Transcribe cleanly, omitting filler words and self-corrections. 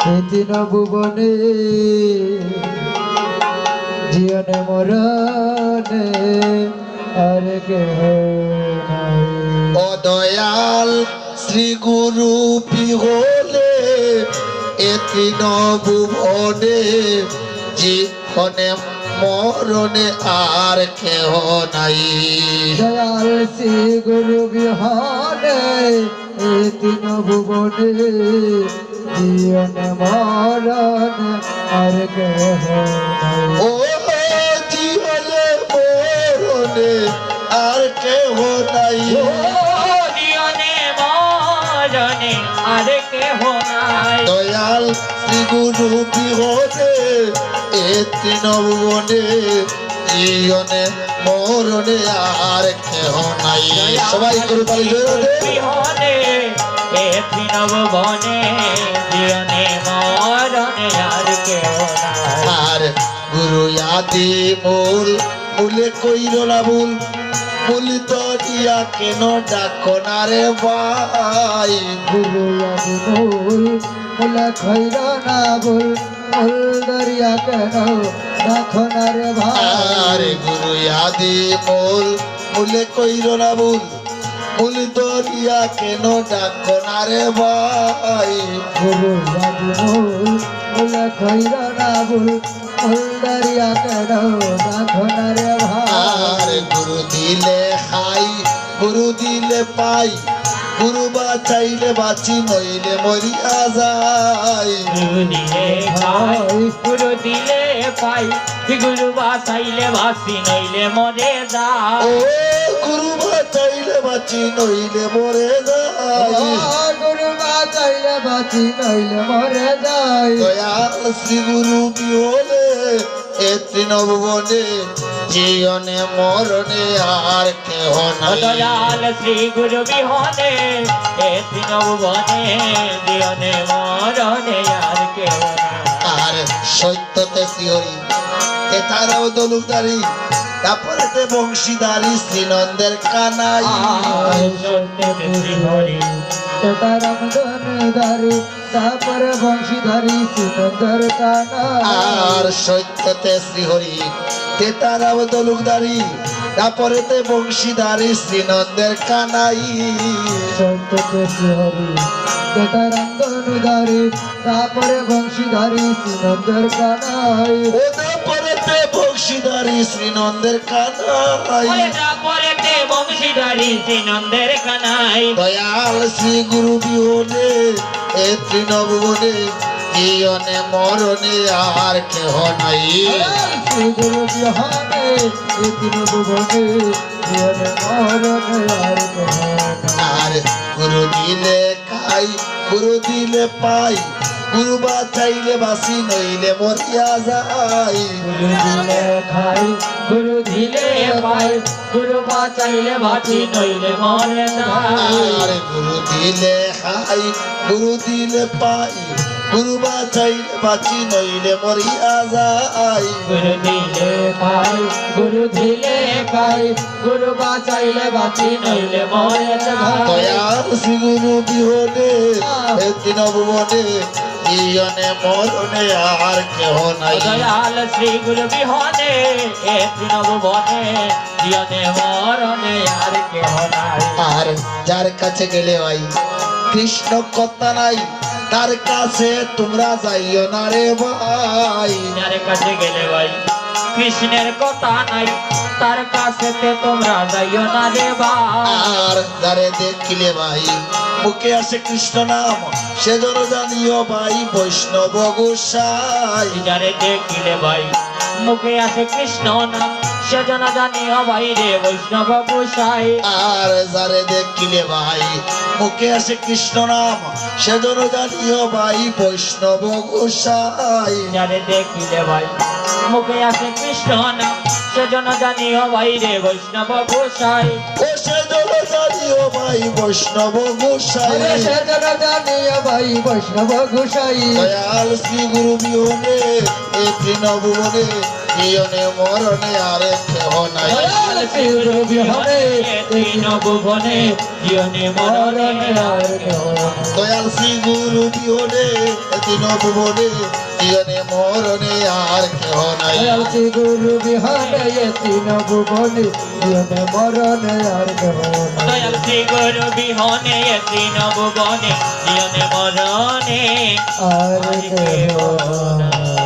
তিন ভুবনে জীবনে মরণে আর কেহ নাই। ও দয়াল শ্রী গুরু বিহলে এ তিন ভুবনে জীবনে মরণে আর কেহ নাই। দয়াল শ্রী গুরু বিহনে এই তিন ভুবনে জীবনে মরণে আর কেহ নাই। ও জীবনে মরণে আর কেহ নাই। জীবনে মরণে আর কেহ নাই। দয়াল শ্রী গুরু বিহনে এ তিন ভুবনে জীবনে মরণে আর কেহ নাই। সবাই গুরু বিহনে এ তিন ভুবনে জীবনে মরণে আর কেহ নাই। আর গুরু আদি মূল মূলে কইর না ভুল মূল তো দিয়া কেন ডাকো না রে ভাই। গুরু আদি মূল মূল খৈর না ভুল মূল দরিয়া কেন রাখো না রে ভাই। আর গুরু আদি মূল মূলে কইর না ভুল মূল তো দিয়া কেন ডাকো না রে ভাই। গুরু আদি মূল মূল খৈর না ভুল মূল দরিয়া কেন রাখো না রে ভাই। আর গুরু দিলে খাই গুরু দিলে পাই গুরু বাঁচাইলে বাঁচি নইলে মরিয়া যাই। গুরু দিলে খাই গুরু দিলে পাই গুরু বাঁচাইলে বাঁচি নইলে মরে যায়। ও গুরু বাঁচাইলে বাঁচি নইলে মরে যাই। গুরু বাঁচাইলে বাঁচি নইলে মরে যায়। দয়াল শ্রী গুরু বিহলে এ তিন ভুবনে জীবনে মরণে আর কেহ নাই। দয়াল শ্রী গুরু বিহনে এ তিন ভুবনে জীবনে মরণে আর কেহ নাই। আর সত্যতে শ্রীহরি এতারাও দলুকদারি তারপরে বংশীদারি শ্রীনন্দের কানাই। তারাম ধনুধারী তারপরে বংশীধারী সুন্দর কানা। আর সত্যতে শ্রীহরি তেতারাও দলুকদারি তারপরে বংশীদারি শ্রীনন্দের কানাই। সত্যতে শ্রীহরি তারাম ধনুধারী তারপরে বংশীধারী সুন্দর কানাই। ও তারপরে বংশীদারি শ্রীনন্দের কানাই। বংশীধারী শ্রীনন্দের কানাই। দয়াল শ্রী গুরু বিহনে এ তৃণভুবনে জীবনে মরণে আর কেহ নাই। শ্রী গুরু বিহানে এই তিন ভুবনে জীবনে মরণে আর কেহ নাই। আর গুরু দিলে খাই গুরু দিলে পাই গুরু বাঁচাইলে বাসি নইলে মরিয়া যাই। গুরু দিলে খাই গুরু দিলে পাই গুরু বাঁচাইলে বাঁচি নইলে মরে যায়। আর গুরু দিলে খাই গুরু দিলে পাই গুরু বাঁচাইলে বাঁচি নইলে মরিয়া যাই। গুরু দিলে পাই গুরু দিলে পাই গুরু বাঁচাইলে বাঁচি নইলে মরে যায়। দয়াল শ্রী গুরু বিহনে এ তৃণভুবনে জীবনে মরণে আর কেহ নাই। দয়াল শ্রী গুরু বিহনে এ তৃণভুবনে জীবনে মরণে আর কেহ নাই। আর যার কাছে গেলে ভাই কৃষ্ণ কথা নাই তার কাছে তোমরা যাইও না রে ভাই। যার কাছে গেলে ভাই কৃষ্ণের কথা নাই তার কাছেতে তোমরা যাইও না রে ভাই। আর যারে দেখিলে ভাই মুখে আসে কৃষ্ণ নাম সেজন্য জানিও ভাই বৈষ্ণব গোসাই। যারে দেখিলে ভাই মুখে আসে কৃষ্ণ নাম সেজন্য জানিও ভাই রে বৈষ্ণব গোসাই। আর যারে দেখিলে ভাই মুখে আসে কৃষ্ণ নাম সেজন্য জানিও ভাই বৈষ্ণব গোসাই। যারে দেখিলে ভাই মুখে আসে কৃষ্ণ নাম সেজন্য জানিও ভাই রে বৈষ্ণব গোসাই। ও সেজন্য জানিও ভাই বৈষ্ণব গোসাই। সেজন্য জানিও ভাই বৈষ্ণব গোসাই। দয়াল শ্রী গুরু বিহনে এ তৃণভুবনে জীবনে মরণে আর কেহ নাই। দয়াল শ্রী গুরু বিহনে এই তিন ভুবনে জীবনে মরণে আর কেহ নাই। দয়াল শ্রী গুরু বিহনে এ তিন ভুবনে জীবনে মরণে আর কেহ নাই দয়াল শ্রী গুরু বিহানে এ তিন ভুবনে জীবনে মরণে আর কেহ নাই দয়াল শ্রী গুরু বিহনে এ তিন ভুবনে জীবনে মরণে আর কেহ নাই